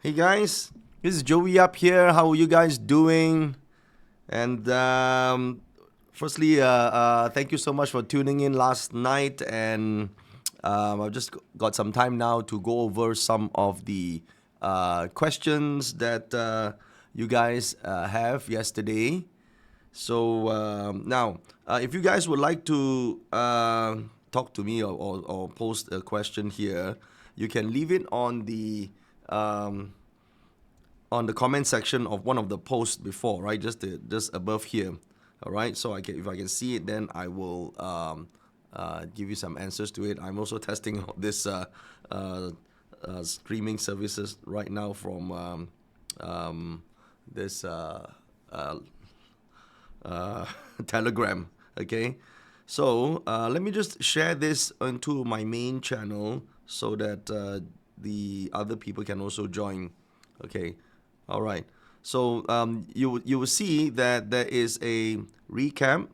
Hey guys, this is Joey up here. How are you guys doing? And firstly, thank you so much for tuning in last night. And I've just got some time now to go over some of the questions that you guys have yesterday. So now, if you guys would like to talk to me or post a question here, you can leave it on the comment section of one of the posts before, right? Just above here, all right? So if I can see it, then I will give you some answers to it. I'm also testing out this streaming services right now from this Telegram, okay? So let me just share this onto my main channel so that the other people can also join. Okay, all right. So you will see that there is a recap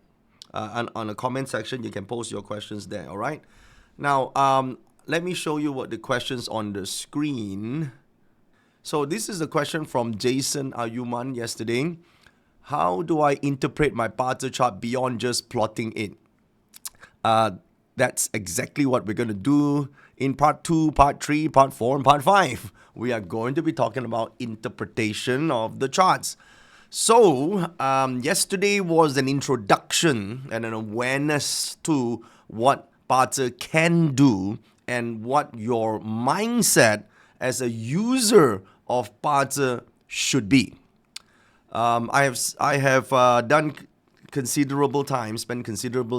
on the comment section. You can post your questions there. All right. Now let me show you what the questions on the screen. So this is the question from Jason Ayuman yesterday. How do I interpret my Bazi chart beyond just plotting it? That's exactly what we're going to do in part 2, part 3, part 4, and part 5. We are going to be talking about interpretation of the charts. So, yesterday was an introduction and an awareness to what Bazi can do and what your mindset as a user of Bazi should be. I have spent considerable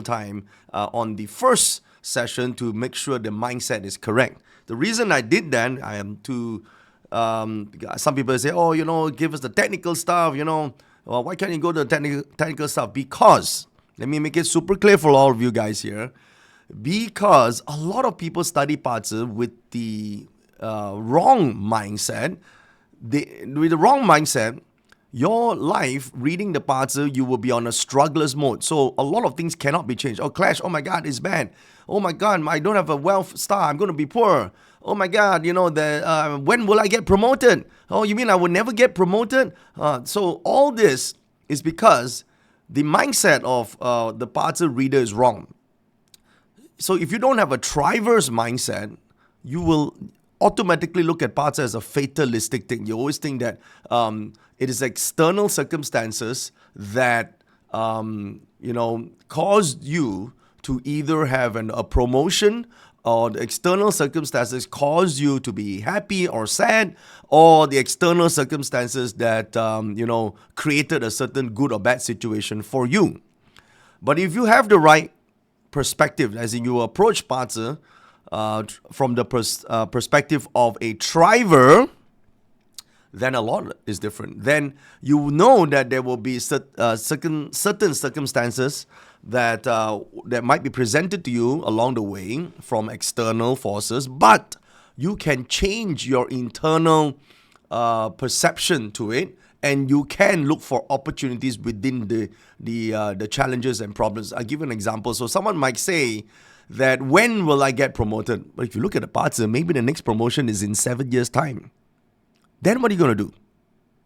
time on the first session to make sure the mindset is correct. The reason I did that, I am to, some people say, oh, give us the technical stuff, well, why can't you go to the technical stuff? Because, let me make it super clear for all of you guys here, because a lot of people study Bazi with the wrong mindset. With the wrong mindset, your life, reading the Bazi, you will be on a struggler's mode. So a lot of things cannot be changed. Oh, clash, oh my God, it's bad. Oh my God, I don't have a wealth star, I'm going to be poor. Oh my God, when will I get promoted? Oh, you mean I will never get promoted? So all this is because the mindset of the Bazi reader is wrong. So if you don't have a triverse mindset, you will automatically look at Bazi as a fatalistic thing. You always think that it is external circumstances that caused you to either have a promotion, or the external circumstances cause you to be happy or sad, or the external circumstances that created a certain good or bad situation for you. But if you have the right perspective, as in you approach Bazi from the perspective of a triver, then a lot is different. Then you know that there will be certain circumstances that might be presented to you along the way from external forces, but you can change your internal perception to it, and you can look for opportunities within the challenges and problems. I'll give you an example. So someone might say that, when will I get promoted? But if you look at the Bazi, maybe the next promotion is in 7 years' time. Then what are you going to do?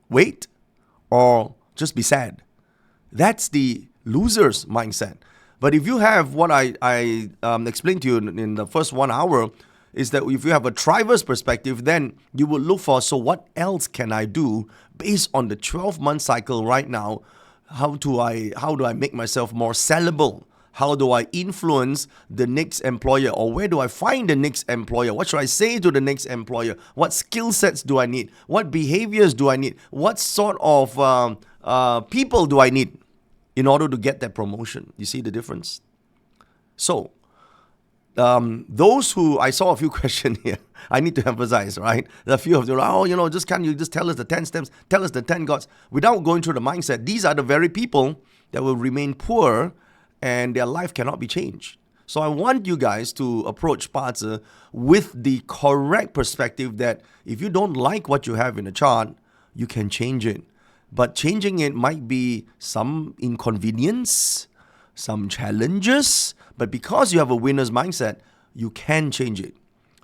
Wait? Or just be sad? That's the loser's mindset. But if you have what I explained to you in the first 1 hour, is that if you have a triverse perspective, then you will look for, so what else can I do based on the 12-month cycle right now? How do I make myself more sellable? How do I influence the next employer? Or where do I find the next employer? What should I say to the next employer? What skill sets do I need? What behaviors do I need? What sort of people do I need in order to get that promotion? You see the difference? So, those who, I saw a few questions here, I need to emphasize, right? A few of them, can't you just tell us the 10 steps, tell us the 10 gods, without going through the mindset. These are the very people that will remain poor and their life cannot be changed. So I want you guys to approach Bazi with the correct perspective that if you don't like what you have in a chart, you can change it. But changing it might be some inconvenience, some challenges, but because you have a winner's mindset, you can change it.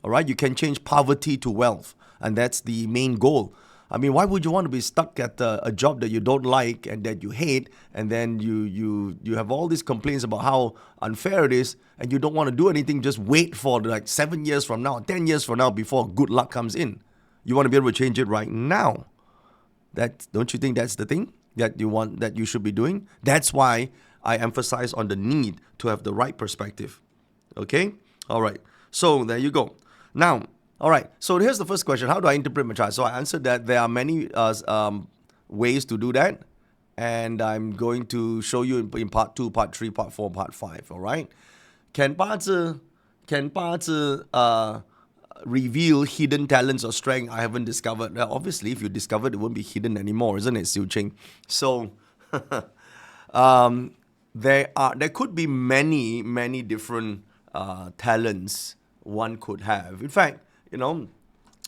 All right, you can change poverty to wealth. And that's the main goal. I mean, why would you want to be stuck at a job that you don't like and that you hate, and then you have all these complaints about how unfair it is, and you don't want to do anything, just wait for like 7 years from now, 10 years from now before good luck comes in. You want to be able to change it right now. Don't you think that's the thing that you should be doing? That's why I emphasize on the need to have the right perspective. Okay? All right. So there you go. Now, all right, so here's the first question. How do I interpret my chart? So I answered that there are many ways to do that. And I'm going to show you in part 2, part 3, part 4, part 5, all right? Can 八字 reveal hidden talents or strength I haven't discovered? Well, obviously, if you discover it, it won't be hidden anymore, isn't it, Siu Ching? So there could be many different talents one could have. In fact,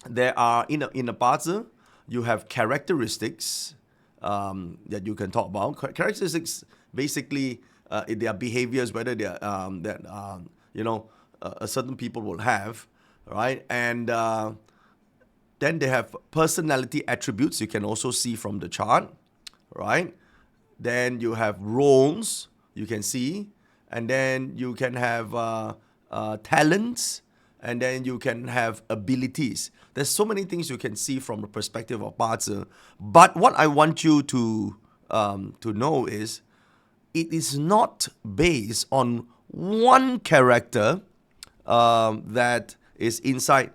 there are in a Bazi, you have characteristics that you can talk about. Characteristics basically they are behaviors, whether they are certain people will have, right? And then they have personality attributes you can also see from the chart, right? Then you have roles you can see, and then you can have talents. And then you can have abilities. There's so many things you can see from the perspective of Bazi. But what I want you to know is, it is not based on one character that is inside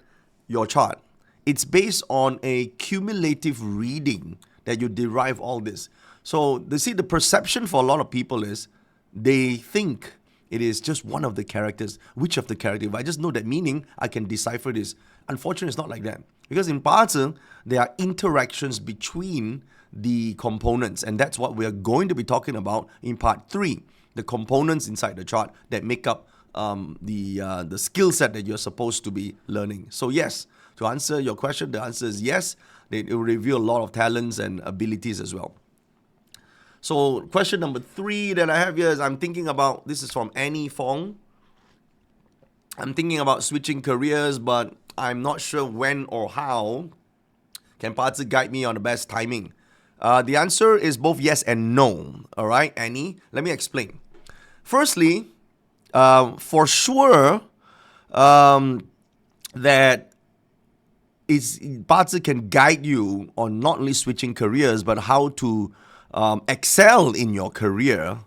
your chart. It's based on a cumulative reading that you derive all this. So, the perception for a lot of people is they think it is just one of the characters. Which of the characters? If I just know that meaning, I can decipher this. Unfortunately, it's not like that. Because in Bazi, there are interactions between the components. And that's what we are going to be talking about in part 3. The components inside the chart that make up the skill set that you're supposed to be learning. So yes, to answer your question, the answer is yes. It will reveal a lot of talents and abilities as well. So question number 3 that I have here is, I'm thinking about, this is from Feng. I'm thinking about switching careers, but I'm not sure when or how. Can Bazi guide me on the best timing? The answer is both yes and no. All right, Annie? Let me explain. Firstly, for sure, that Bazi can guide you on not only switching careers, but how to excel in your career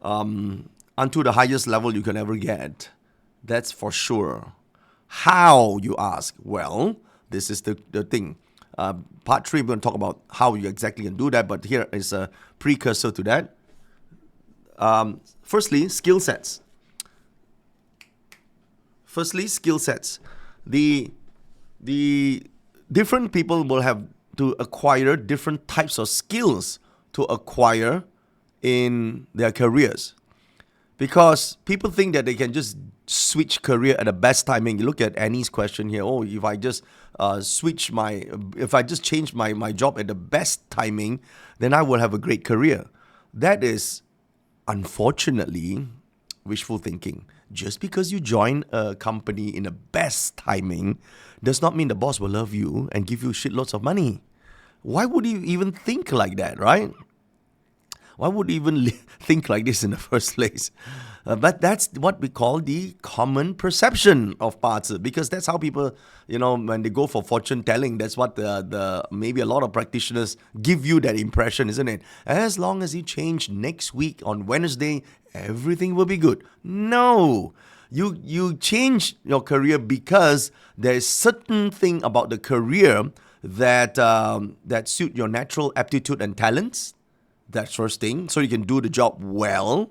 unto the highest level you can ever get. That's for sure. How, you ask? Well, this is the thing. Part 3, we're going to talk about how you exactly can do that, but here is a precursor to that. Firstly, skill sets. The different people will have to acquire different types of skills to acquire in their careers. Because people think that they can just switch career at the best timing. You look at Annie's question here. Oh, if I just change my job at the best timing, then I will have a great career. That is, unfortunately, wishful thinking. Just because you join a company in the best timing does not mean the boss will love you and give you shitloads of money. Why would you even think like that, right? Why would you even think like this in the first place? But that's what we call the common perception of Bazi, because that's how people, when they go for fortune telling, that's what the maybe a lot of practitioners give you that impression, isn't it? As long as you change next week on Wednesday, everything will be good. No. You change your career because there is certain thing about the career that suit your natural aptitude and talents. That's first thing. So you can do the job well,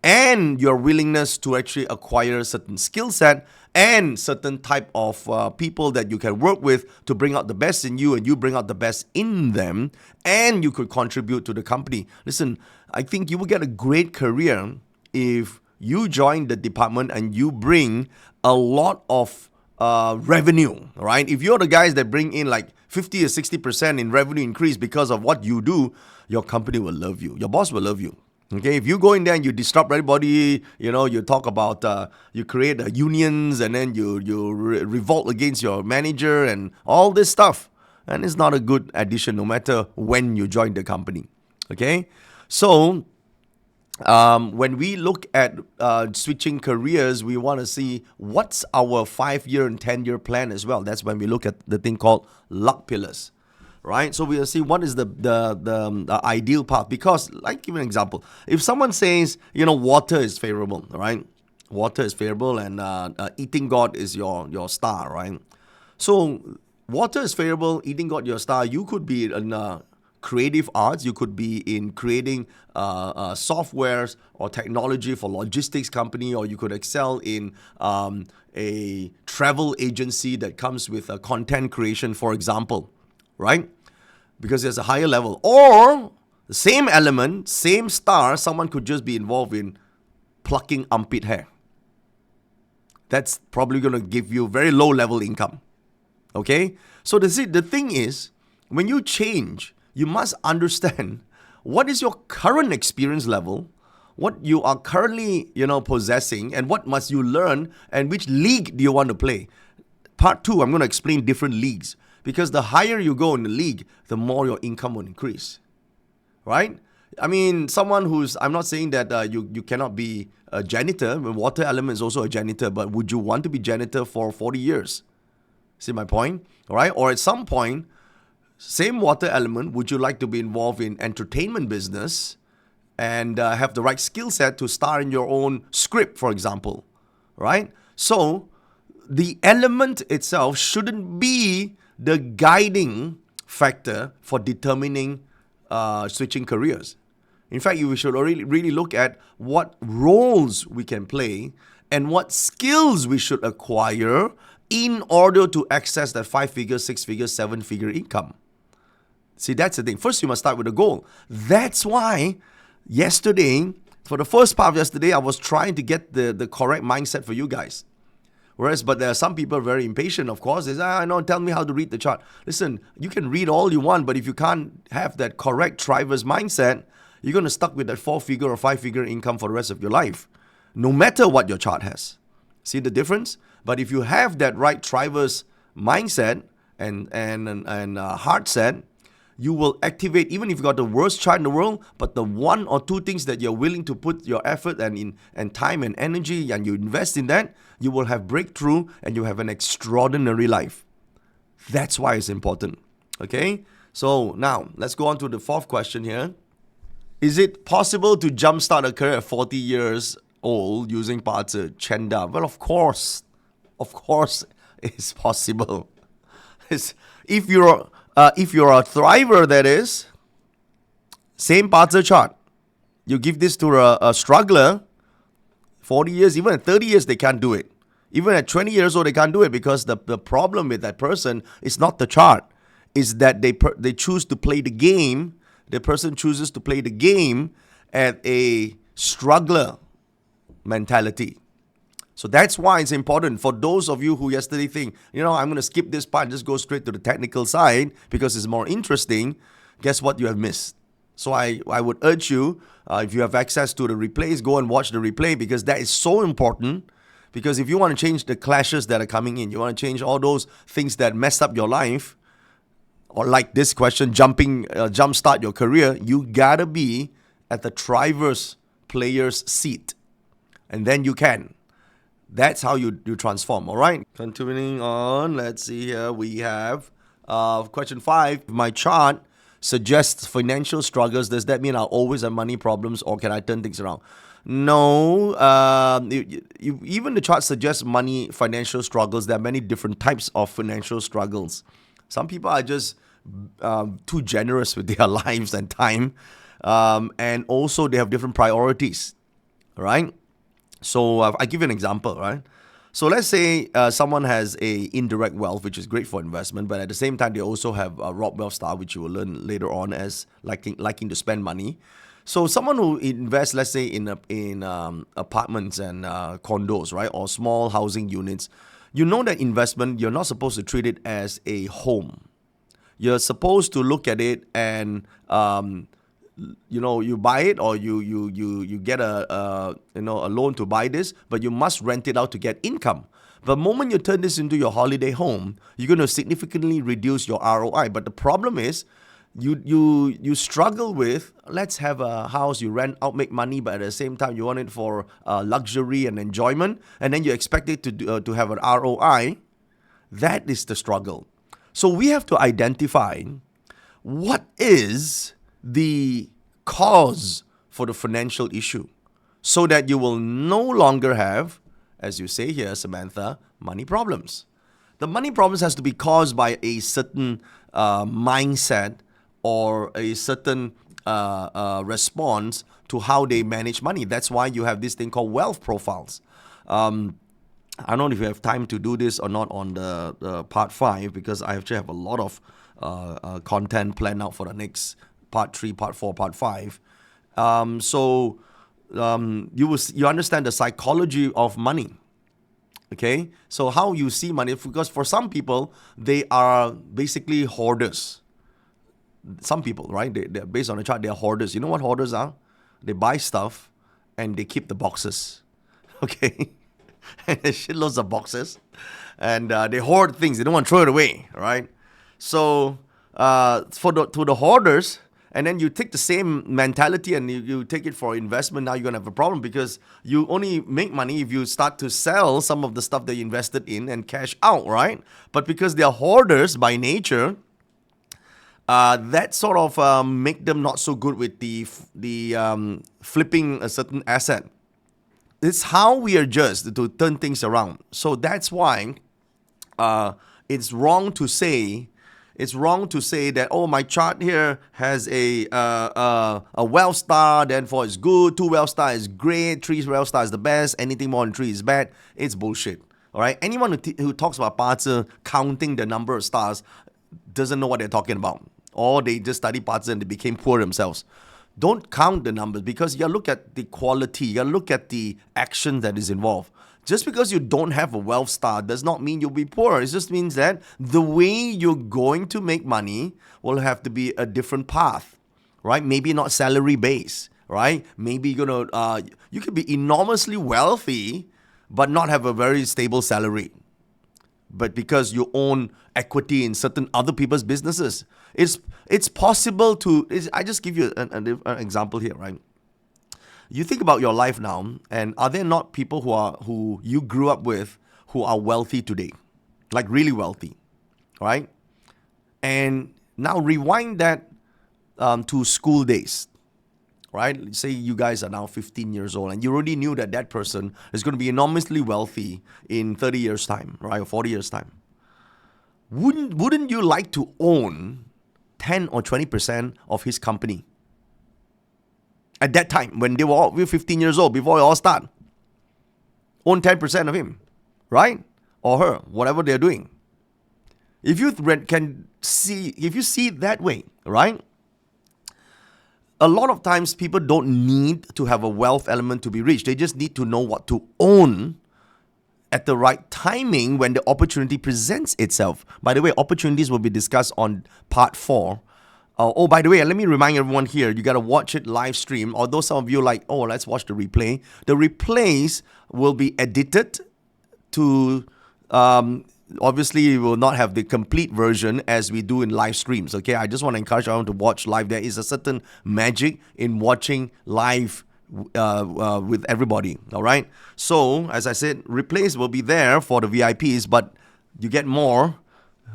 and your willingness to actually acquire a certain skill set and certain type of people that you can work with to bring out the best in you, and you bring out the best in them, and you could contribute to the company. Listen, I think you will get a great career if you join the department and you bring a lot of revenue, right? If you're the guys that bring in like 50 or 60% in revenue increase because of what you do, your company will love you. Your boss will love you. Okay, if you go in there and you disrupt everybody, you talk about, you create unions, and then you revolt against your manager and all this stuff, and it's not a good addition no matter when you join the company. Okay, so when we look at switching careers, we want to see what's our 5-year and 10-year plan as well. That's when we look at the thing called luck pillars, right? So we'll see what is the ideal path. Because, like, give an example. If someone says, water is favorable, right? Water is favorable, and eating God is your star, right? So water is favorable, eating God your star. You could be in creative arts. You could be in creating softwares or technology for logistics company, or you could excel in a travel agency that comes with a content creation, for example, right? Because there's a higher level. Or the same element, same star, someone could just be involved in plucking armpit hair. That's probably going to give you very low level income. Okay? So the thing is, when you change, you must understand what is your current experience level, what you are currently, possessing, and what must you learn, and which league do you want to play. Part 2, I'm going to explain different leagues, because the higher you go in the league, the more your income will increase, right? I mean, I'm not saying that you cannot be a janitor. The water element is also a janitor, but would you want to be janitor for 40 years? See my point? All right? Or at some point, same water element, would you like to be involved in entertainment business and have the right skill set to star in your own script, for example, right? So the element itself shouldn't be the guiding factor for determining switching careers. In fact, we should really look at what roles we can play and what skills we should acquire in order to access that 5-figure, 6-figure, 7-figure income. See, that's the thing. First, you must start with a goal. That's why yesterday, for the first part of yesterday, I was trying to get the correct mindset for you guys. But there are some people very impatient, of course. They say, no, tell me how to read the chart. Listen, you can read all you want, but if you can't have that correct driver's mindset, you're going to stuck with that 4-figure or 5-figure income for the rest of your life, no matter what your chart has. See the difference? But if you have that right driver's mindset and heart set, you will activate, even if you got the worst chart in the world, but the 1 or 2 things that you're willing to put your effort and time and energy, and you invest in that, you will have breakthrough and you have an extraordinary life. That's why it's important. Okay? So now, let's go on to the 4th question here. Is it possible to jumpstart a career at 40 years old using Bazi Chenda? Well, of course it's possible. If you're a thriver, that is, same Bazi chart. You give this to a struggler, 40 years, even at 30 years, they can't do it. Even at 20 years old, they can't do it, because the problem with that person is not the chart. Is that they choose to play the game. The person chooses to play the game at a struggler mentality. So that's why it's important for those of you who yesterday think, I'm going to skip this part and just go straight to the technical side because it's more interesting. Guess what you have missed? So I would urge you, if you have access to the replays, go and watch the replay, because that is so important. Because if you want to change the clashes that are coming in, you want to change all those things that mess up your life, or like this question, jumpstart your career, you gotta be at the driver's player's seat. And then you can. That's how you transform, all right? Continuing on, let's see here. We have question 5. My chart suggests financial struggles. Does that mean I'll always have money problems, or can I turn things around? No. Even the chart suggests financial struggles. There are many different types of financial struggles. Some people are just too generous with their lives and time. And also they have different priorities, right? So I give you an example, right? So let's say someone has a indirect wealth, which is great for investment, but at the same time, they also have a rob wealth style, which you will learn later on as liking to spend money. So someone who invests, let's say, in apartments and condos, right, or small housing units, you know that investment, you're not supposed to treat it as a home. You're supposed to look at it and you buy it, or you get a loan to buy this, but you must rent it out to get income. The moment you turn this into your holiday home, you're going to significantly reduce your ROI. But the problem is, you struggle with, let's have a house you rent out, make money, but at the same time you want it for luxury and enjoyment, and then you expect it to have an ROI. That is the struggle. So we have to identify what is the cause for the financial issue, so that you will no longer have, as you say here, Samantha, money problems. The money problems has to be caused by a certain mindset or a certain response to how they manage money. That's why you have this thing called wealth profiles. I don't know if you have time to do this or not on the part 5, because I actually have a lot of content planned out for the next part 3, part 4, part 5. You understand the psychology of money. Okay, so how you see money, because for some people, they are basically hoarders. Some people, right, they're based on the chart, they're hoarders. You know what hoarders are? They buy stuff and they keep the boxes. Okay, and shitloads of boxes, and they hoard things. They don't want to throw it away, right? So to the hoarders, and then you take the same mentality and you take it for investment. Now you're going to have a problem, because you only make money if you start to sell some of the stuff that you invested in and cash out, right? But because they are hoarders by nature, that sort of make them not so good with the flipping a certain asset. It's how we adjust to turn things around. So that's why it's wrong to say that, oh, my chart here has a wealth star, therefore it's good. 2 wealth star is great. 3 wealth star is the best. Anything more than 3 is bad. It's bullshit. All right. Anyone who talks about Bazi counting the number of stars doesn't know what they're talking about, or they just study Bazi and they became poor themselves. Don't count the numbers, because you look at the quality. You look at the action that is involved. Just because you don't have a wealth star does not mean you'll be poor. It just means that the way you're going to make money will have to be a different path, right? Maybe not salary based, right? Maybe you could be enormously wealthy but not have a very stable salary. But because you own equity in certain other people's businesses, it's possible to. I just give you an example here, right? You think about your life now, and are there not people who you grew up with who are wealthy today, like really wealthy, right? And now rewind that to school days, right? Say you guys are now 15 years old, and you already knew that that person is going to be enormously wealthy in 30 years' time, right, or 40 years' time. Wouldn't you like to own 10 or 20% of his company? At that time, when they were all 15 years old, before it all started, own 10% of him, right? Or her, whatever they're doing. If you see it that way, right? A lot of times people don't need to have a wealth element to be rich. They just need to know what to own at the right timing when the opportunity presents itself. By the way, opportunities will be discussed on part 4. By the way, let me remind everyone here, you got to watch it live stream. Although some of you like, let's watch the replay. The replays will be edited to, obviously, we will not have the complete version as we do in live streams, okay? I just want to encourage everyone to watch live. There is a certain magic in watching live with everybody, all right? So, as I said, replays will be there for the VIPs, but you get more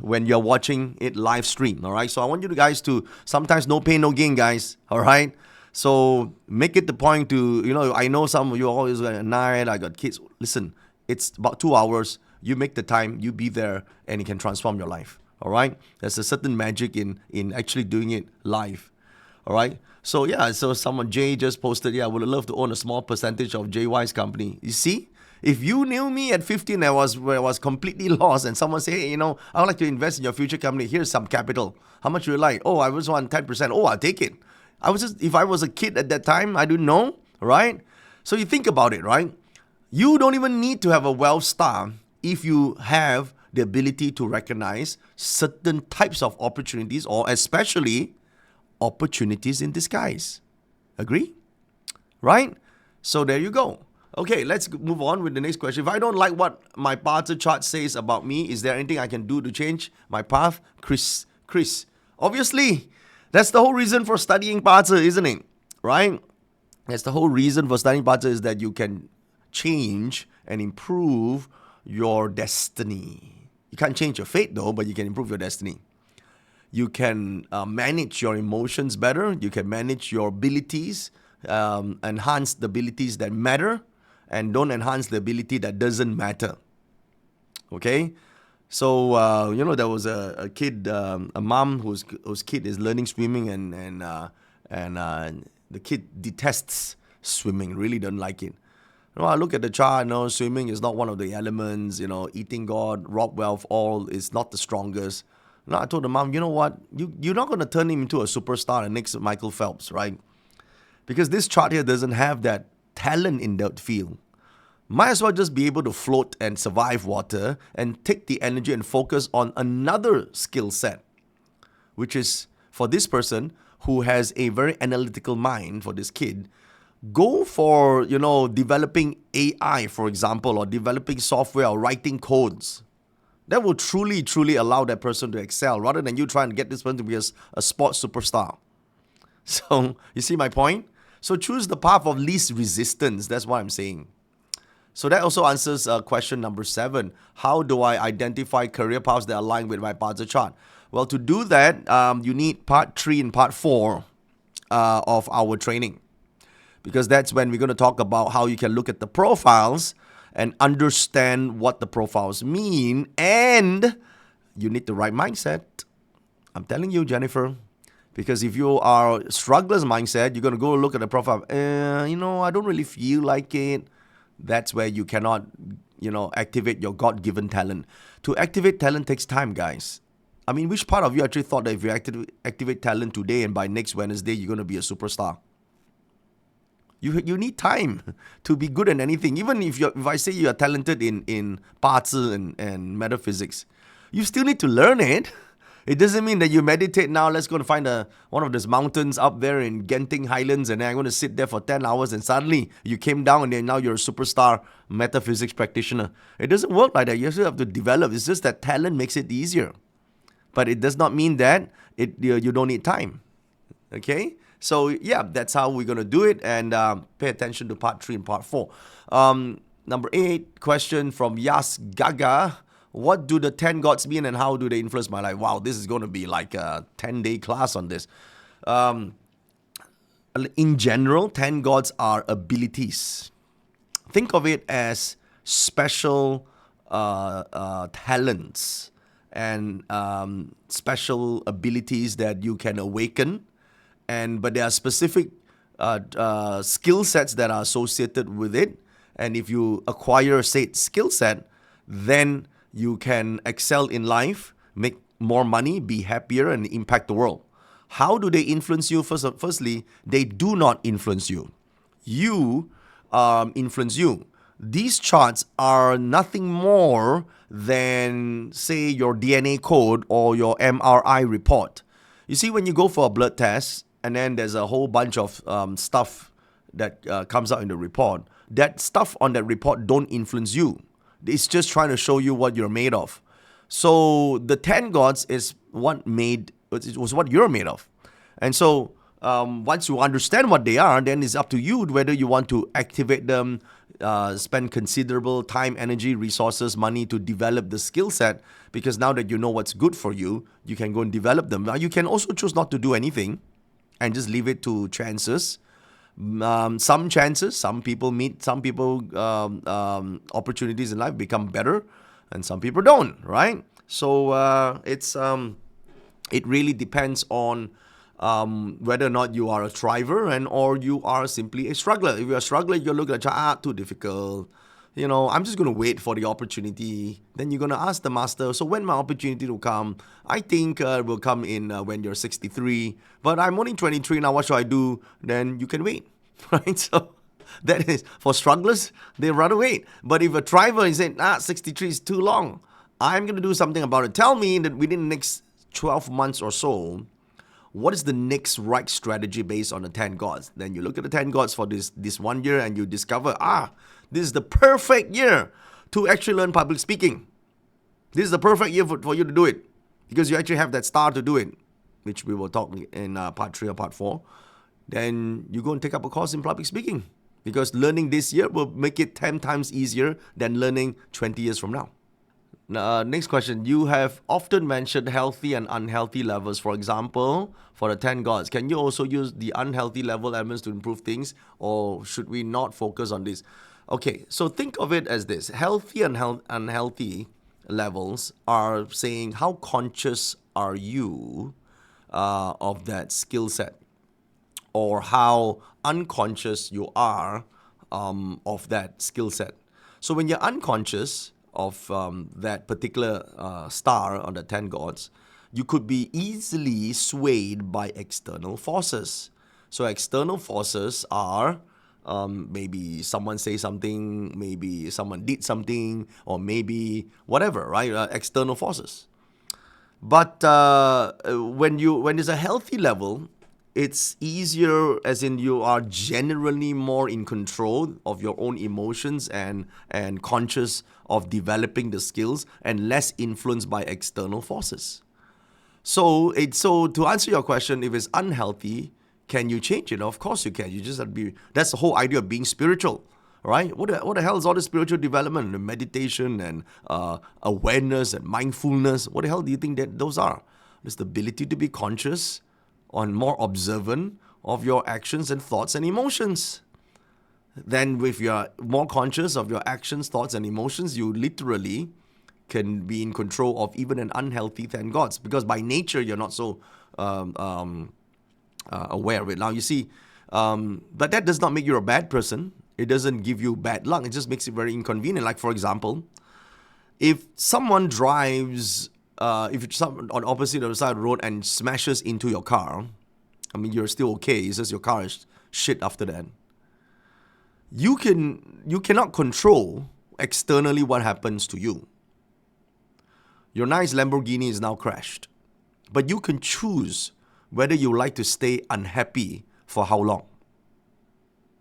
when you're watching it live stream, all right? So I want you guys to, sometimes no pain, no gain, guys, all right? So make it the point to, I know some of you are always at night, I got kids. Listen, it's about 2 hours. You make the time, you be there, and it can transform your life, all right? There's a certain magic in actually doing it live, all right? So someone, Jay just posted, I would love to own a small percentage of JY's company. You see? If you knew me at 15, I was completely lost, and someone say, hey, I would like to invest in your future company. Here's some capital. How much would you like? I just want 10%. I'll take it. If I was a kid at that time, I didn't know, right? So you think about it, right? You don't even need to have a wealth star if you have the ability to recognize certain types of opportunities, or especially opportunities in disguise. Agree? Right? So there you go. Okay, let's move on with the next question. If I don't like what my Bazi chart says about me, is there anything I can do to change my path? Chris, obviously, that's the whole reason for studying Bazi, isn't it? Right? That's the whole reason for studying Bazi, is that you can change and improve your destiny. You can't change your fate though, but you can improve your destiny. You can manage your emotions better. You can manage your abilities, enhance the abilities that matter, and don't enhance the ability that doesn't matter. Okay? So, there was a kid, a mom whose kid is learning swimming, and the kid detests swimming, really don't like it. I look at the chart, swimming is not one of the elements, eating God, rock wealth, all is not the strongest. I told the mom, you know what, you're not going to turn him into a superstar and next Michael Phelps, right? Because this chart here doesn't have that talent in that field. Might as well just be able to float and survive water and take the energy and focus on another skill set, which is for this person who has a very analytical mind, for this kid, go for, developing AI, for example, or developing software or writing codes. That will truly, truly allow that person to excel rather than you trying to get this person to be a sports superstar. So, you see my point? So choose the path of least resistance. That's what I'm saying. So that also answers question number 7. How do I identify career paths that align with my Bazi chart? Well, to do that, you need part 3 and part 4 of our training. Because that's when we're going to talk about how you can look at the profiles and understand what the profiles mean. And you need the right mindset. I'm telling you, Jennifer. Because if you are struggler's mindset, you're going to go look at the profile. I don't really feel like it. That's where you cannot, activate your God-given talent. To activate talent takes time, guys. I mean, which part of you actually thought that if you activate talent today and by next Wednesday, you're going to be a superstar? You need time to be good at anything. Even if I say you are talented in Bazi and metaphysics, you still need to learn it. It doesn't mean that you meditate now, let's go and find one of those mountains up there in Genting Highlands and then I'm going to sit there for 10 hours and suddenly you came down and then now you're a superstar metaphysics practitioner. It doesn't work like that. You still have to develop. It's just that talent makes it easier. But it does not mean that you don't need time. Okay? So, yeah, that's how we're going to do it. And pay attention to part 3 and part 4. Number 8, question from Yas Gaga. What do the 10 gods mean and how do they influence my life? Wow, this is going to be like a 10-day class on this. In general, 10 gods are abilities. Think of it as special talents and special abilities that you can awaken. But there are specific skill sets that are associated with it. And if you acquire said skill set, then you can excel in life, make more money, be happier, and impact the world. How do they influence you? Firstly, they do not influence you. You influence you. These charts are nothing more than, say, your DNA code or your MRI report. You see, when you go for a blood test, and then there's a whole bunch of stuff that comes out in the report, that stuff on that report don't influence you. It's just trying to show you what you're made of. So the 10 gods is what you're made of. And so once you understand what they are, then it's up to you whether you want to activate them, spend considerable time, energy, resources, money to develop the skill set. Because now that you know what's good for you, you can go and develop them. Now you can also choose not to do anything and just leave it to chances. Some chances, some people opportunities in life become better and some people don't, right? So it really depends on whether or not you are a thriver or you are simply a struggler. If you're a struggler, you're looking at too difficult. I'm just going to wait for the opportunity. Then you're going to ask the master, so when my opportunity will come? I think it will come in when you're 63. But I'm only 23 now, what should I do? Then you can wait, right? So that is, for strugglers, they rather wait. But if a thriver is saying, 63 is too long, I'm going to do something about it. Tell me that within the next 12 months or so, what is the next right strategy based on the 10 gods? Then you look at the 10 gods for this 1 year and you discover, this is the perfect year to actually learn public speaking. This is the perfect year for you to do it, because you actually have that star to do it, which we will talk in part 3 or part 4. Then you go and take up a course in public speaking, because learning this year will make it 10 times easier than learning 20 years from now. Next question. You have often mentioned healthy and unhealthy levels. For example, for the 10 gods, can you also use the unhealthy level elements to improve things, or should we not focus on this? Okay, so think of it as this. Healthy and unhealthy levels are saying how conscious are you of that skill set, or how unconscious you are of that skill set. So when you're unconscious of that particular star on the 10 gods, you could be easily swayed by external forces. So external forces are maybe someone say something, maybe someone did something, or maybe whatever, right? External forces. But when there's a healthy level, it's easier, as in you are generally more in control of your own emotions and conscious of developing the skills, and less influenced by external forces. So to answer your question, if it's unhealthy, can you change it? Of course you can. You just have to be. That's the whole idea of being spiritual, right? What the hell is all this spiritual development and meditation and awareness and mindfulness? What the hell do you think that those are? It's the ability to be conscious and more observant of your actions and thoughts and emotions. Then if you're more conscious of your actions, thoughts and emotions, you literally can be in control of even an unhealthy 10 gods, because by nature you're not so aware of it. Now you see, but that does not make you a bad person. It doesn't give you bad luck. It just makes it very inconvenient. Like, for example, if someone drives if someone on opposite of the side of the road and smashes into your car, I mean, you're still okay. It's just your car is shit after that. You cannot control externally what happens to you. Your nice Lamborghini is now crashed, but you can choose whether you like to stay unhappy for how long.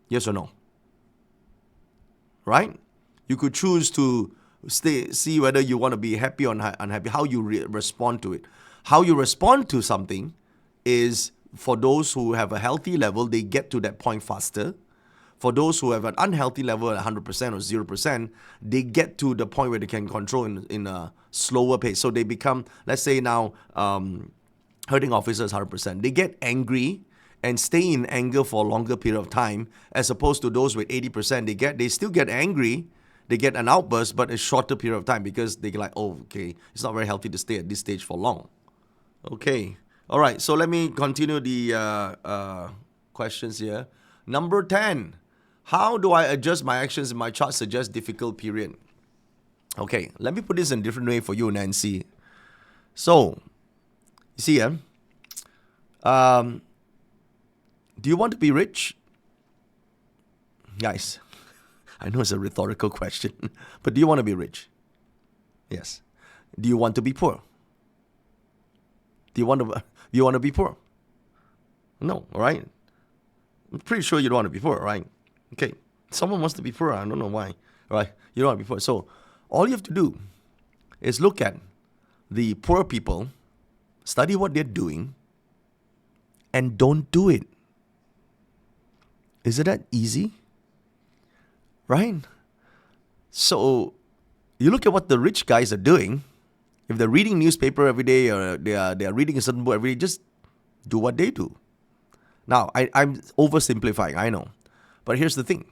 Yes or no? Right? You could choose to see whether you want to be happy or unhappy, how you respond to it. How you respond to something is, for those who have a healthy level, they get to that point faster. For those who have an unhealthy level at 100% or 0%, they get to the point where they can control in a slower pace. So they become, let's say now, hurting officers 100%. They get angry and stay in anger for a longer period of time, as opposed to those with 80%. They still get angry, they get an outburst, but a shorter period of time, because they get like, oh, okay, it's not very healthy to stay at this stage for long. Okay, all right. So let me continue the questions here. Number 10. How do I adjust my actions in my chart suggest difficult period? Okay, let me put this in a different way for you, Nancy. So, you see, do you want to be rich? Guys, I know it's a rhetorical question, but do you want to be rich? Yes. Do you want to be poor? Do you want to be poor? No, all right? I'm pretty sure you don't want to be poor, right? Okay, someone wants to be poor. I don't know why, right? You don't want to be poor. So all you have to do is look at the poor people, study what they're doing, and don't do it. Is it that easy? Right? So you look at what the rich guys are doing. If they're reading newspaper every day, or they are reading a certain book every day, just do what they do. Now, I'm oversimplifying, I know. But here's the thing.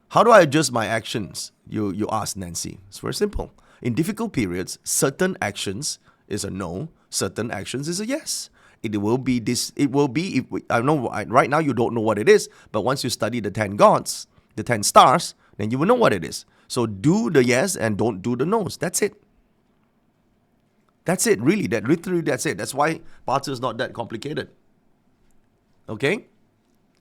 How do I adjust my actions? You asked, Nancy. It's very simple. In difficult periods, certain actions is a no, certain actions is a yes. It will be this. It will be. I know right now you don't know what it is, but once you study the 10 gods, the 10 stars, then you will know what it is. So do the yes and don't do the no's. That's it. That's it. Really, that's it. That's why Bazi is not that complicated. Okay.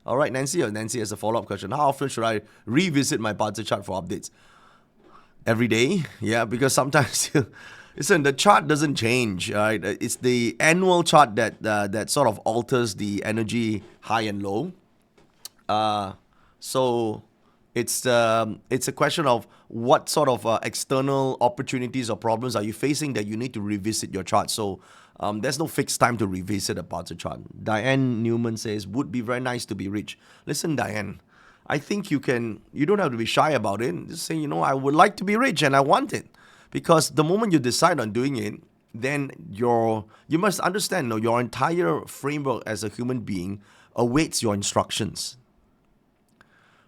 All right, Nancy has a follow-up question. How often should I revisit my Bazi chart for updates? Every day? Yeah, because sometimes Listen, the chart doesn't change, right? It's the annual chart that sort of alters the energy high and low. Uh, so it's a question of what sort of external opportunities or problems are you facing that you need to revisit your chart. So there's no fixed time to revisit a parts of chart. Diane Newman says, would be very nice to be rich. Listen, Diane, I think you don't have to be shy about it. Just say, I would like to be rich and I want it. Because the moment you decide on doing it, then you must understand, your entire framework as a human being awaits your instructions.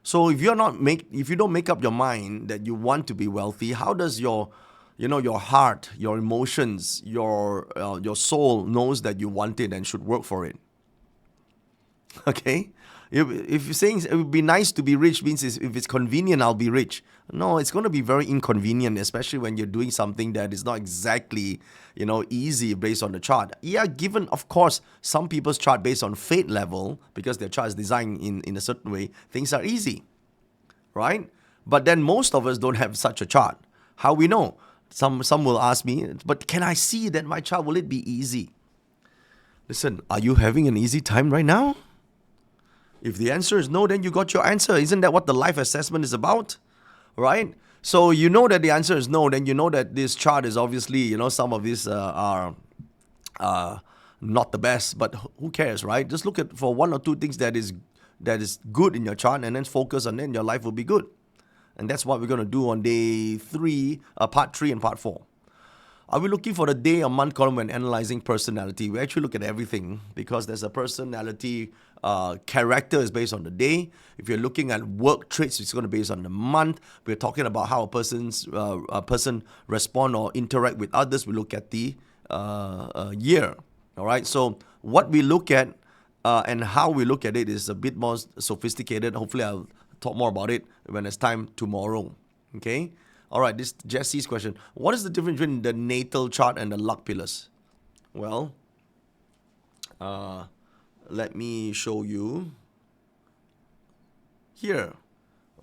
So if you don't make up your mind that you want to be wealthy, how does your heart, your emotions, your soul knows that you want it and should work for it? Okay? If you're saying it would be nice to be rich means if it's convenient, I'll be rich. No, it's going to be very inconvenient, especially when you're doing something that is not exactly, easy based on the chart. Yeah, given, of course, some people's chart based on fate level, because their chart is designed in a certain way, things are easy, right? But then most of us don't have such a chart. How we know? Some will ask me, but can I see that my chart, will it be easy? Listen, are you having an easy time right now? If the answer is no, then you got your answer. Isn't that what the life assessment is about? Right? So you know that the answer is no, then you know that this chart is obviously, some of these are not the best, but who cares, right? Just look at for one or two things that is good in your chart and then focus on it and your life will be good. And that's what we're going to do on day 3, part 3 and part 4. Are we looking for the day or month column when analyzing personality? We actually look at everything because there's a personality character is based on the day. If you're looking at work traits, it's going to be based on the month. We're talking about how a person respond or interact with others. We look at the year. All right. So what we look at and how we look at it is a bit more sophisticated. Hopefully, I'll talk more about it when it's time tomorrow. Okay. All right, this Jesse's question. What is the difference between the natal chart and the luck pillars? Well, let me show you here.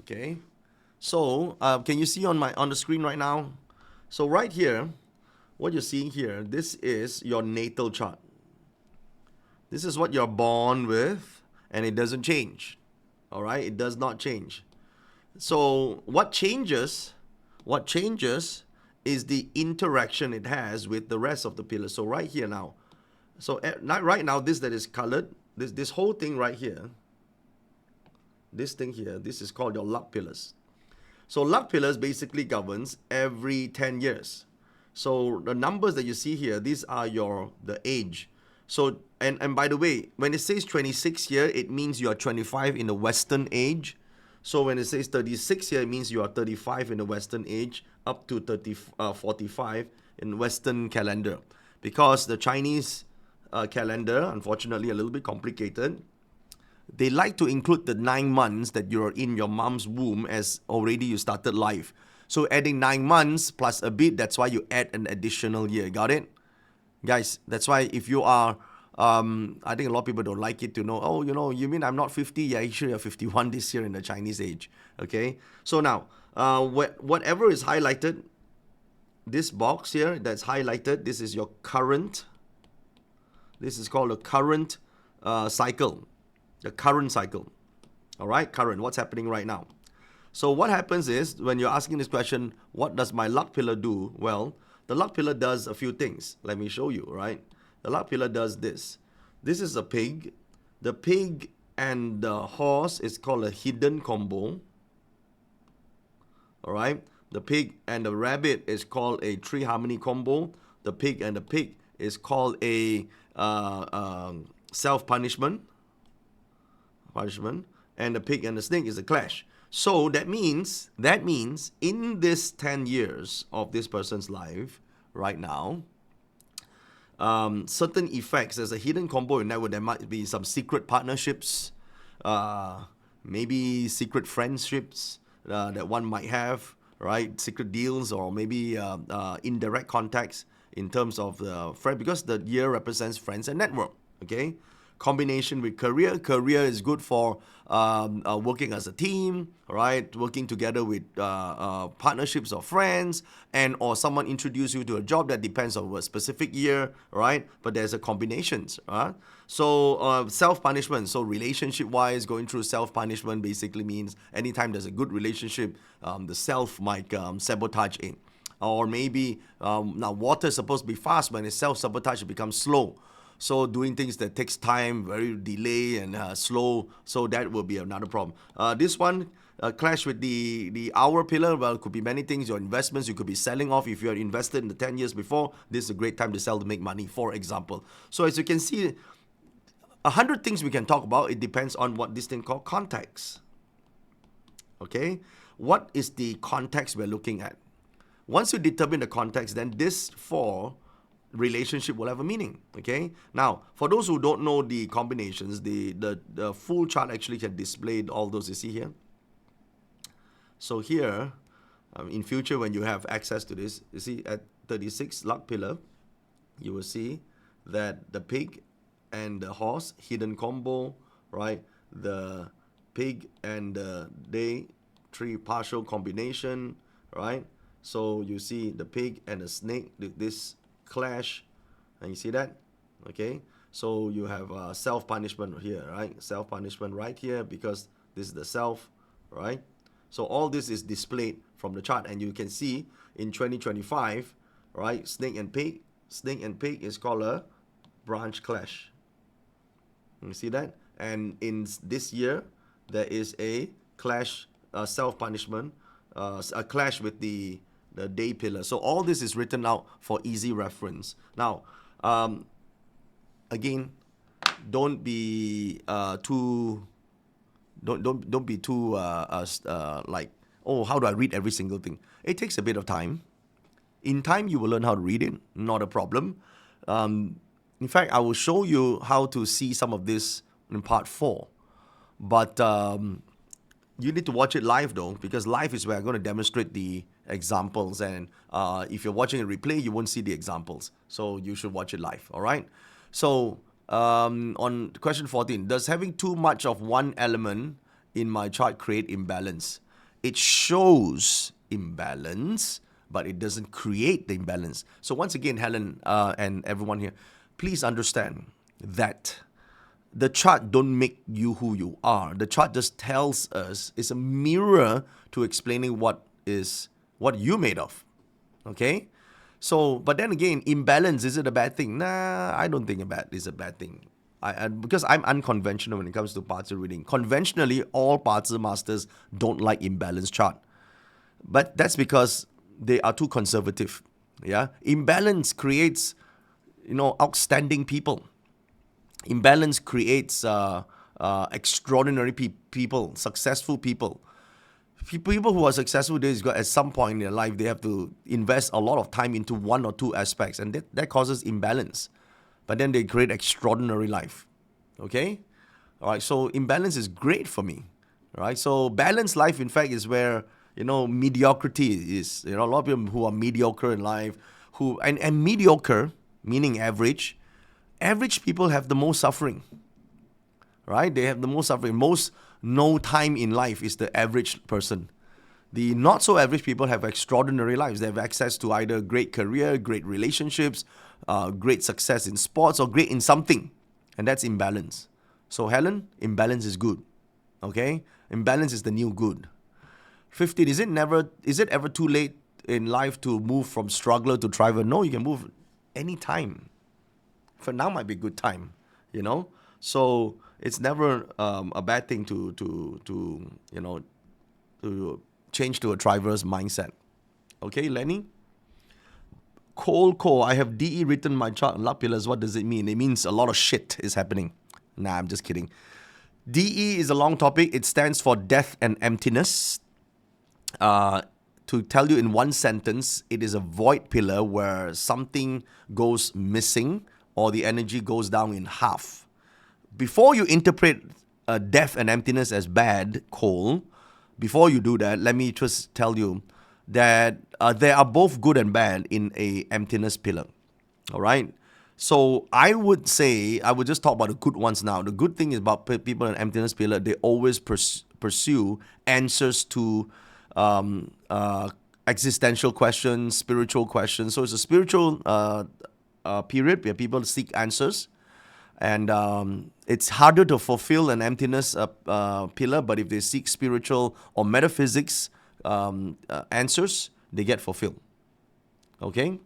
Okay. So, can you see on the screen right now? So right here, what you're seeing here, this is your natal chart. This is what you're born with, and it doesn't change. All right, it does not change. So what changes is the interaction it has with the rest of the pillars. So right here now, right now, this that is colored, this whole thing right here, this thing here, this is called your luck pillars. So luck pillars basically governs every 10 years. So the numbers that you see here, these are the age. So, and by the way, when it says 26 here, it means you are 25 in the Western age. So when it says 36 here, it means you are 35 in the Western age, up to 45 in Western calendar. Because the Chinese calendar, unfortunately, a little bit complicated. They like to include the 9 months that you're in your mom's womb as already you started life. So adding 9 months plus a bit, that's why you add an additional year. Got it? Guys, that's why if you are I think a lot of people don't like it to know, you mean I'm not 50? Yeah, actually you're 51 this year in the Chinese age. Okay? So now, whatever is highlighted, this box here that's highlighted, this is your current. This is called a current cycle. The current cycle. All right? Current. What's happening right now? So what happens is, when you're asking this question, what does my luck pillar do? Well, the luck pillar does a few things. Let me show you, right? The luck pillar does this. This is a pig. The pig and the horse is called a hidden combo. All right. The pig and the rabbit is called a tree harmony combo. The pig and the pig is called a self-punishment. And the pig and the snake is a clash. So that means in this 10 years of this person's life right now, certain effects, there's a hidden combo in that where there might be some secret partnerships, maybe secret friendships that one might have, right? Secret deals, or maybe indirect contacts in terms of the friend, because the year represents friends and network, okay? Combination with career. Career is good for working as a team, right? Working together with partnerships or friends, and or someone introduce you to a job that depends on a specific year, right? But there's a combinations, right? So self-punishment. So relationship-wise, going through self-punishment basically means anytime there's a good relationship, the self might sabotage it. Or maybe now water is supposed to be fast, when it's self-sabotage, it becomes slow. So doing things that takes time, very delay and slow, so that will be another problem. This one clash with the hour pillar. Well, it could be many things. Your investments, you could be selling off. If you're invested in the 10 years before, this is a great time to sell to make money, for example. So as you can see, 100 things we can talk about. It depends on what this thing called context. Okay? What is the context we're looking at? Once you determine the context, then this four relationship will have a meaning. Okay, now for those who don't know the combinations, the full chart actually can display all those you see here. So here in future, when you have access to this, you see at 36 luck pillar, you will see that the pig and the horse hidden combo, right? The pig and the day tree partial combination, right? So you see the pig and the snake, this clash, and you see that. Okay, so you have self-punishment here, right? Self-punishment right here, because this is the self, right? So all this is displayed from the chart, and you can see in 2025, right, snake and pig is called a branch clash. You see that? And in this year there is a clash, self-punishment, a clash with the day pillar. So all this is written out for easy reference. Now, again, don't be too like, oh, how do I read every single thing? It takes a bit of time. In time, you will learn how to read it. Not a problem. In fact, I will show you how to see some of this in part 4. But you need to watch it live though, because live is where I'm going to demonstrate the examples, and if you're watching a replay, you won't see the examples. So you should watch it live, all right? So on question 14, does having too much of one element in my chart create imbalance? It shows imbalance, but it doesn't create the imbalance. So once again, Helen and everyone here, please understand that the chart don't make you who you are. The chart just tells us, it's a mirror to explaining what you're made of. Okay? So, but then again, imbalance, is it a bad thing? Nah, I don't think it's a bad thing. Because I'm unconventional when it comes to parts of reading. Conventionally, all parts of masters don't like imbalanced chart. But that's because they are too conservative. Yeah? Imbalance creates, outstanding people. Imbalance creates extraordinary people, successful people. People who are successful, at some point in their life, they have to invest a lot of time into one or two aspects, and that causes imbalance. But then they create extraordinary life. Okay? All right, so imbalance is great for me. All right, so balanced life, in fact, is where, mediocrity is. A lot of people who are mediocre in life, and mediocre, meaning average people have the most suffering, right? They have the most suffering. Most no time in life is the average person. The not so average people have extraordinary lives. They have access to either great career, great relationships, great success in sports, or great in something. And that's imbalance. So Helen, imbalance is good. Okay? Imbalance is the new good. 15, is it ever too late in life to move from struggler to thriver? No, you can move anytime. For now might be a good time, So it's never a bad thing to change to a thriver's mindset. Okay, Lenny? Cole, I have DE written my chart on luck pillars. What does it mean? It means a lot of shit is happening. Nah, I'm just kidding. DE is a long topic. It stands for death and emptiness. To tell you in one sentence, it is a void pillar where something goes missing or the energy goes down in half. Before you interpret death and emptiness as bad, Cole, before you do that, let me just tell you that there are both good and bad in a emptiness pillar. All right? So I would say, I would just talk about the good ones now. The good thing is about people in emptiness pillar, they always pursue answers to existential questions, spiritual questions. So it's a spiritual period where people seek answers. And it's harder to fulfill an emptiness pillar, but if they seek spiritual or metaphysics answers, they get fulfilled. Okay?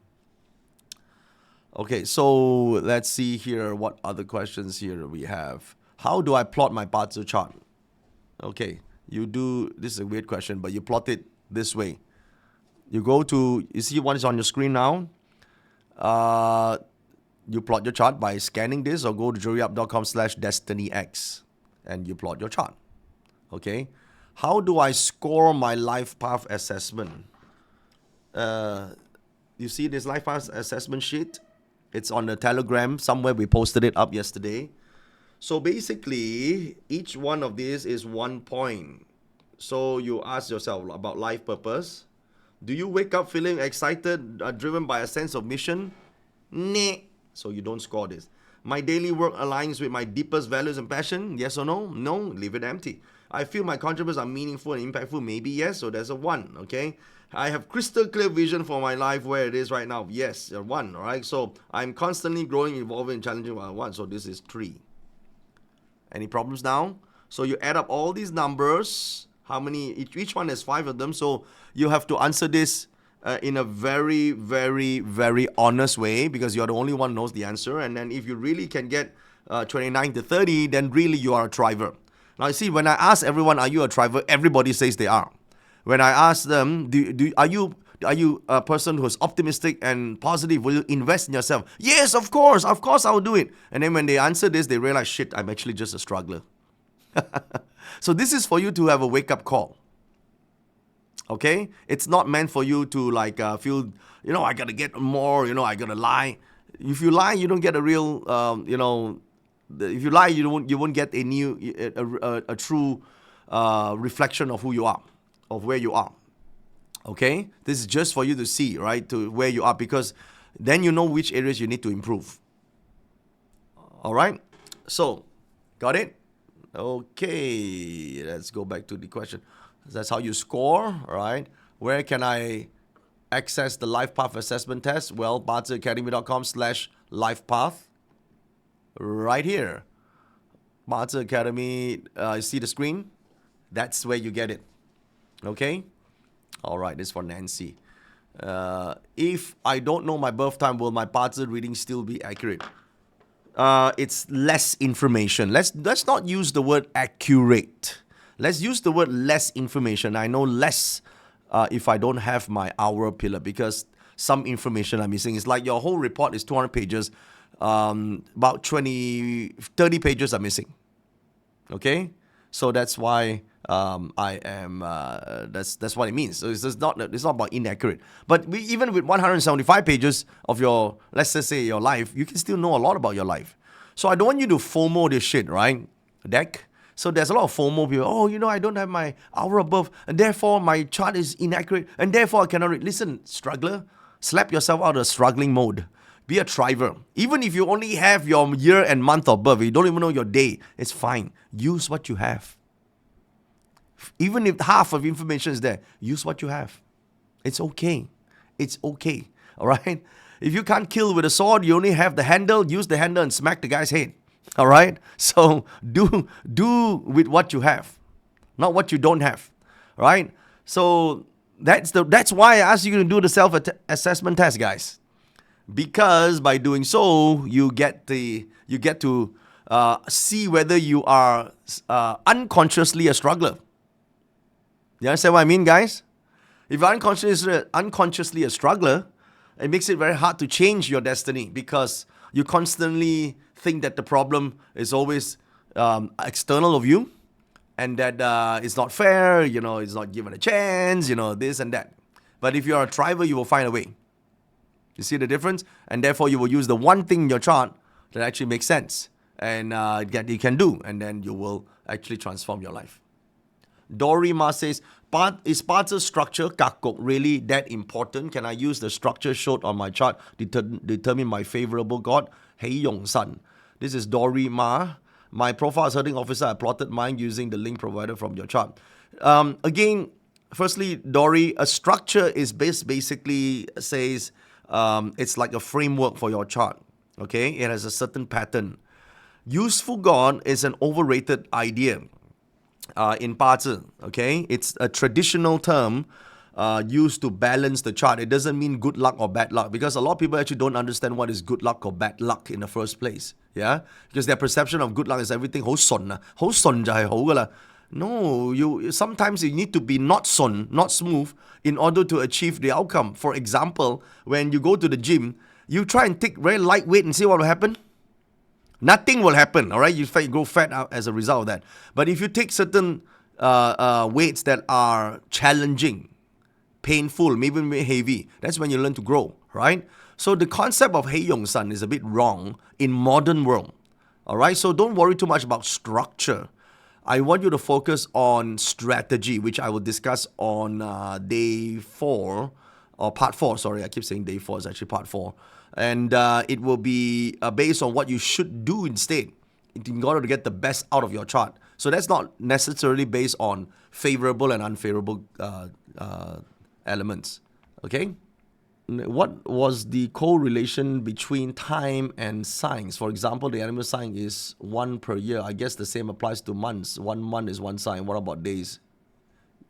Okay, so let's see here what other questions here we have. How do I plot my Bazi chart? Okay, you do, this is a weird question, but you plot it this way. You go to, you see what is on your screen now? You plot your chart by scanning this, or go to juriup.com/destinyx and you plot your chart. Okay, how do I score my life path assessment? You see this life path assessment sheet? It's on the Telegram somewhere. We posted it up yesterday. So basically, each one of these is 1 point. So you ask yourself about life purpose. Do you wake up feeling excited, driven by a sense of mission? Nah. So you don't score this. My daily work aligns with my deepest values and passion? Yes or no? No. Leave it empty. I feel my contributions are meaningful and impactful? Maybe yes. So there's a 1. Okay. I have crystal clear vision for my life where it is right now. Yes, a 1. All right. So I'm constantly growing, evolving, and challenging. 1. So this is 3. Any problems now? So you add up all these numbers. How many? Each one has 5 of them. So you have to answer this in a very, very, very honest way, because you're the only one who knows the answer. And then if you really can get 29 to 30, then really you are a thriver. Now you see, when I ask everyone, are you a thriver? Everybody says they are. When I ask them, are you a person who's optimistic and positive? Will you invest in yourself? Yes, of course I will do it. And then when they answer this, they realize, shit, I'm actually just a struggler. So this is for you to have a wake-up call. Okay? It's not meant for you to like feel, I gotta get more, I gotta lie. If you lie, you don't get a real, if you lie, you won't get a true reflection of who you are, of where you are. Okay? This is just for you to see, right, to where you are, because then you know which areas you need to improve. All right? So, got it? Okay, let's go back to the question. That's how you score, right? Where can I access the life path assessment test? Well, baziacademy.com/lifepath. Right here. Bazi Academy, you see the screen? That's where you get it. Okay? All right, this is for Nancy. If I don't know my birth time, will my Bazi reading still be accurate? It's less information. Let's not use the word accurate. Let's use the word less information. I know less if I don't have my hour pillar, because some information I'm missing. It's like your whole report is 200 pages. About 30 pages are missing. Okay? So that's why I am, that's what it means. So it's not about inaccurate. But even with 175 pages of your, let's just say your life, you can still know a lot about your life. So I don't want you to FOMO this shit, right? Deck? So there's a lot of FOMO people. I don't have my hour above, and therefore my chart is inaccurate, and therefore I cannot read. Listen, struggler, slap yourself out of struggling mode. Be a thriver. Even if you only have your year and month of birth, you don't even know your day, it's fine. Use what you have. Even if half of information is there, use what you have. It's okay. It's okay. All right? If you can't kill with a sword, you only have the handle, use the handle and smack the guy's head. All right? So do with what you have, not what you don't have. Right? So that's why I asked you to do the self-assessment test, guys. Because by doing so, you get to see whether you are unconsciously a struggler. You understand what I mean, guys? If you're unconsciously a struggler, it makes it very hard to change your destiny, because you constantly think that the problem is always external of you, and that it's not fair, it's not given a chance, this and that. But if you're a thriver, you will find a way. You see the difference? And therefore, you will use the one thing in your chart that actually makes sense and you can do, and then you will actually transform your life. Dory Ma says, Parts structure kakok really that important? Can I use the structure showed on my chart determine my favorable god? Hei Yong San. This is Dory Ma. My profile as herding officer. I plotted mine using the link provided from your chart. Again, firstly, Dory, a structure is basically says it's like a framework for your chart. Okay, it has a certain pattern. Useful god is an overrated idea. In parts, okay, it's a traditional term used to balance the chart. It doesn't mean good luck or bad luck, because a lot of people actually don't understand what is good luck or bad luck in the first place. Yeah, because their perception of good luck is everything 好順啊，好順就係好㗎啦。No, sometimes you need to be not not smooth in order to achieve the outcome. For example, when you go to the gym, you try and take very lightweight and see what will happen. Nothing will happen, all right? You grow fat out as a result of that. But if you take certain weights that are challenging, painful, maybe heavy, that's when you learn to grow, right? So the concept of Hei Yong San is a bit wrong in modern world, all right? So don't worry too much about structure. I want you to focus on strategy, which I will discuss on day 4, or part 4, sorry, I keep saying day 4, it's actually part 4. And it will be based on what you should do instead in order to get the best out of your chart. So that's not necessarily based on favorable and unfavorable elements. Okay? What was the correlation between time and signs? For example, the animal sign is 1 per year. I guess the same applies to months. 1 month is 1 sign. What about days?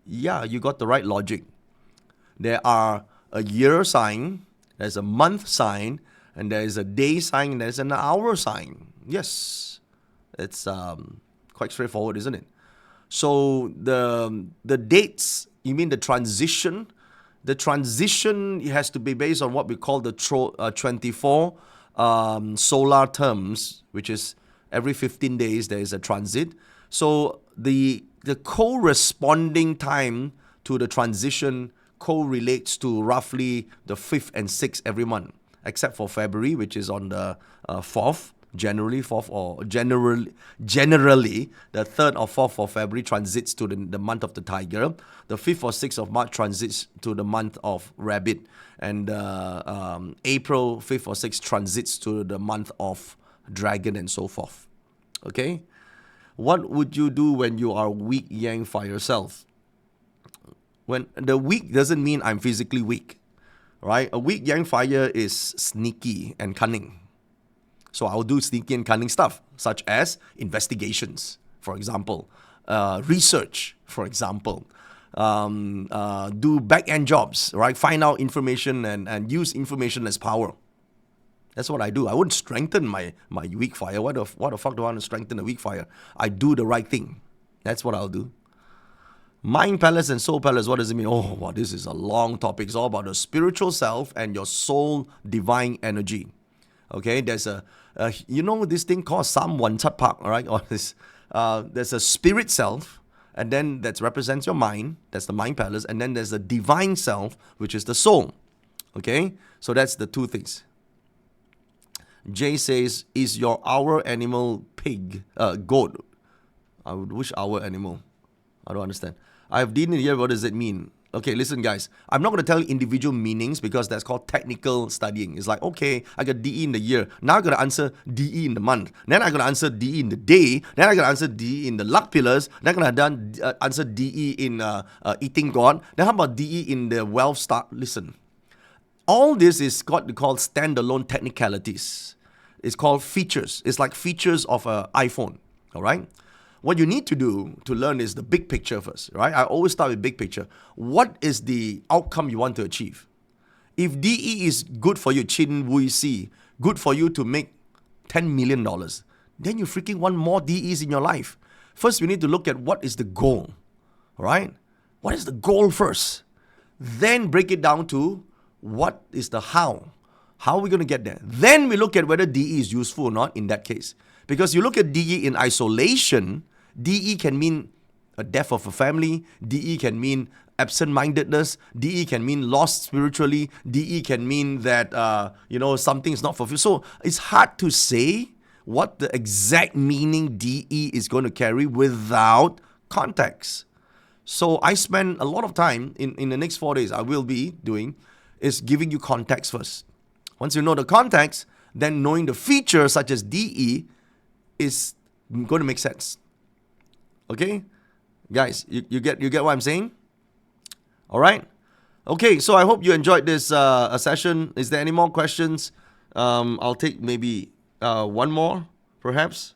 Yeah, you got the right logic. There are a year sign, there's a month sign, and there is a day sign, and there's an hour sign. Yes, it's quite straightforward, isn't it? So the dates, you mean the transition? The transition has to be based on what we call the 24 solar terms, which is every 15 days there is a transit. So the corresponding time to the transition correlates to roughly the 5th and 6th every month, except for February, which is on the 4th. Generally, the 3rd or 4th of February transits to the month of the tiger. The 5th or 6th of March transits to the month of rabbit. And April 5th or 6th transits to the month of dragon and so forth. Okay? What would you do when you are weak yang fire self? When the weak doesn't mean I'm physically weak, right? A weak yang fire is sneaky and cunning. So I'll do sneaky and cunning stuff, such as investigations, for example, research, for example, do back-end jobs, right? Find out information and use information as power. That's what I do. I wouldn't strengthen my weak fire. What the fuck do I want to strengthen a weak fire? I do the right thing. That's what I'll do. Mind palace and soul palace, what does it mean? Oh, wow, this is a long topic. It's all about the spiritual self and your soul divine energy. Okay, there's this thing called Sam Wan Chat Pak, all right? Or this, there's a spirit self, and then that represents your mind. That's the mind palace. And then there's the divine self, which is the soul. Okay, so that's the two things. Jay says, is your our animal pig, goat? I would wish our animal. I don't understand. I have D in the year, what does it mean? Okay, listen guys, I'm not going to tell you individual meanings because that's called technical studying. It's like, okay, I got DE in the year. Now I'm going to answer DE in the month. Then I'm going to answer DE in the day. Then I'm going to answer DE in the luck pillars. Then I'm going to answer DE in eating God. Then how about DE in the wealth start? Listen, all this is called standalone technicalities. It's called features. It's like features of an iPhone, all right? What you need to do to learn is the big picture first, right? I always start with big picture. What is the outcome you want to achieve? If DE is good for you, Chin Wui Si, good for you to make $10 million, then you freaking want more DEs in your life. First, we need to look at what is the goal, all right? What is the goal first? Then break it down to what is the how. How are we going to get there? Then we look at whether DE is useful or not in that case. Because you look at DE in isolation, DE can mean a death of a family. DE can mean absent-mindedness. DE can mean lost spiritually. DE can mean that, something is not fulfilled. So it's hard to say what the exact meaning DE is going to carry without context. So I spend a lot of time in the next 4 days, I will be doing, is giving you context first. Once you know the context, then knowing the feature such as DE is going to make sense. Okay? Guys, you get what I'm saying? All right? Okay, so I hope you enjoyed this session. Is there any more questions? I'll take maybe one more, perhaps.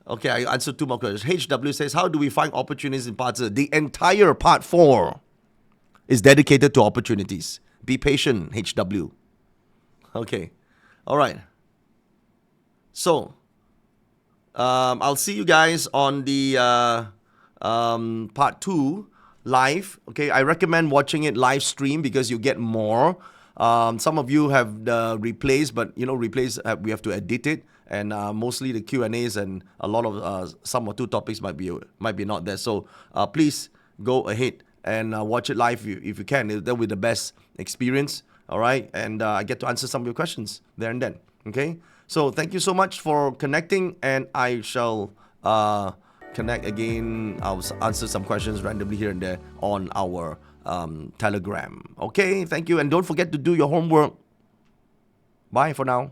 Okay, I answered 2 more questions. HW says, how do we find opportunities in part 0? The entire part 4 is dedicated to opportunities. Be patient, HW. Okay, all right. So, I'll see you guys on the part 2 live. Okay, I recommend watching it live stream because you get more. Some of you have the replays, but replays we have to edit it, and mostly the Q&As and a lot of some or 2 topics might be not there. So please go ahead and watch it live if you can. That'll be the best experience. All right, and I get to answer some of your questions there and then. Okay, so thank you so much for connecting, and I shall connect again. I'll answer some questions randomly here and there on our Telegram. Okay, thank you, and don't forget to do your homework. Bye for now.